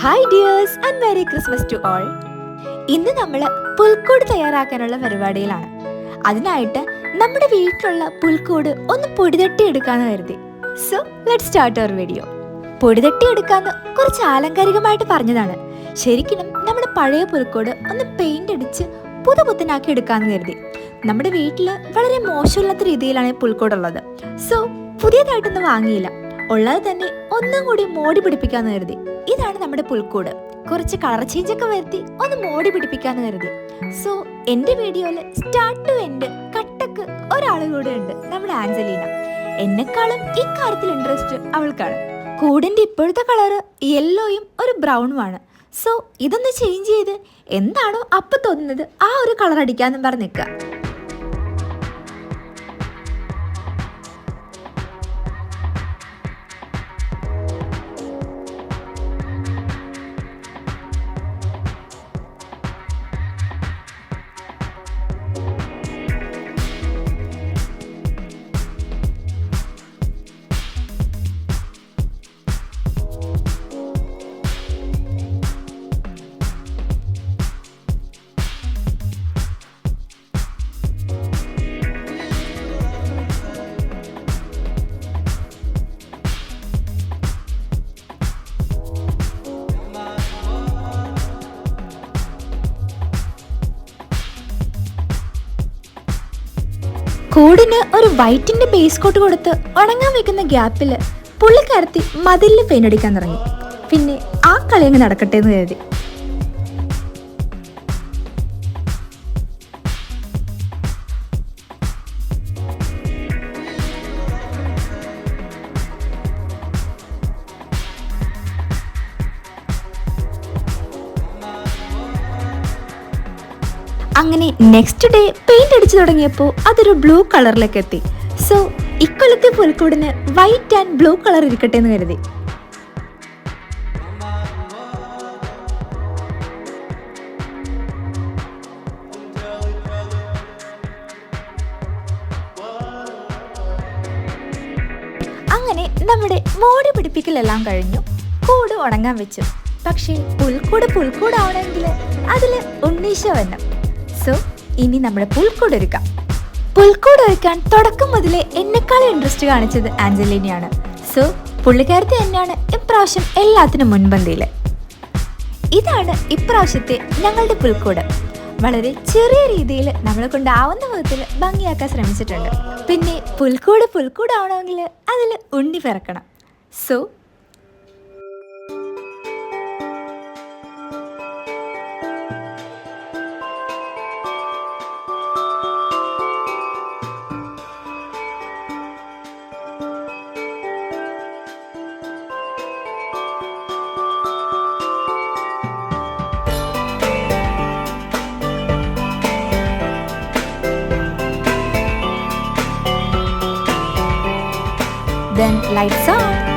Hi dears and merry Christmas to all. ഇന്ന് നമ്മൾ പുൽക്കൂട് തയ്യാറാക്കാനുള്ള പരിപാടിയിലാണ്. അതിനായിട്ട് നമ്മുടെ വീട്ടിലുള്ള പുൽക്കൂട് ഒന്ന് പൊടിതട്ടി എടുക്കാന്ന് കരുതി. So let's start our video. പൊടിതട്ടി എടുക്കാന്ന് കുറച്ച് ആലങ്കാരികമായിട്ട് പറഞ്ഞതാണ്. ശരിക്കും നമ്മുടെ പഴയ പുൽക്കൂട് ഒന്ന് പെയിന്റ് അടിച്ച് പുതുപുത്തനാക്കി എടുക്കാന്ന് കരുതി. നമ്മുടെ വീട്ടിൽ വളരെ മോശമില്ലാത്ത രീതിയിലാണ് പുൽക്കൂടുള്ളത്. സോ പുതിയതായിട്ടൊന്നും വാങ്ങിയില്ല, ഉള്ളത് തന്നെ ഒന്നും കൂടി മോടി പിടിപ്പിക്കാന്ന് കരുതി. ഇതാണ് നമ്മുടെ പുൽക്കൂട്. കുറച്ച് കളർ ചേഞ്ച് ഒക്കെ വരുത്തി ഒന്ന് മോടി പിടിപ്പിക്കാന്ന് കരുതി. സോ എന്റെ വീഡിയോയില് സ്റ്റാർട്ട് ടു എൻഡ് കട്ടക്ക് ഒരാള് കൂടെ ഉണ്ട്, നമ്മുടെ ആഞ്ചലീന. എന്നെക്കാളും ഇക്കാര്യത്തിൽ ഇൻട്രസ്റ്റ് അവൾക്കാണ്. കൂടിന്റെ ഇപ്പോഴത്തെ കളറ് യെല്ലോയും ഒരു ബ്രൗണുമാണ്. സോ ഇതൊന്ന് ചേഞ്ച് ചെയ്ത് എന്താണോ അപ്പൊ തോന്നുന്നത് ആ ഒരു കളർ അടിക്കാന്നും പറഞ്ഞ് നിൽക്കുക. കൂടിന് ഒരു വൈറ്റിന്റെ ബേസ് കോട്ട് കൊടുത്ത് ഉണങ്ങാൻ വെക്കുന്ന ഗ്യാപ്പില് പുള്ളിക്കാരത്തി മതിലിൽ പെയിന്റടിക്കാൻ തുടങ്ങി. പിന്നെ ആ കളി അങ്ങ് നടക്കട്ടെ എന്ന് കരുതി. അങ്ങനെ നെക്സ്റ്റ് ഡേ പെയിന്റ് അടിച്ചു തുടങ്ങിയപ്പോൾ അതൊരു ബ്ലൂ കളറിലേക്ക് എത്തി. സോ ഇക്കൊല്ലത്തെ പുൽക്കൂടിന് വൈറ്റ് ആൻഡ് ബ്ലൂ കളർ ഇരിക്കട്ടെ എന്ന് കരുതി. അങ്ങനെ നമ്മുടെ മോടി പിടിപ്പിക്കലെല്ലാം കഴിഞ്ഞു. കൂട് ഉണങ്ങാൻ വെച്ചു. പക്ഷേ പുൽക്കൂടാവണമെങ്കിൽ അതില് ഉണ്ണീശ വരണം. സോ ഇനി നമ്മുടെ പുൽക്കൂട് ഒരുക്കാൻ തുടക്കം മുതലേ എന്നെക്കാളും ഇൻട്രസ്റ്റ് കാണിച്ചത് ആഞ്ചലീനയാണ്. സോ പുള്ളിക്കാരത്തി തന്നെയാണ് ഇപ്രാവശ്യം എല്ലാത്തിനും മുൻപന്തിയിൽ. ഇതാണ് ഇപ്രാവശ്യത്തെ ഞങ്ങളുടെ പുൽക്കൂട്. വളരെ രീതിയിൽ നമ്മളെ കൊണ്ടാവുന്ന വിധത്തിൽ ഭംഗിയാക്കാൻ ശ്രമിച്ചിട്ടുണ്ട്. പിന്നെ പുൽക്കൂടാവണമെങ്കിൽ അതിൽ ഉണ്ണി പിറക്കണം. So then lights on.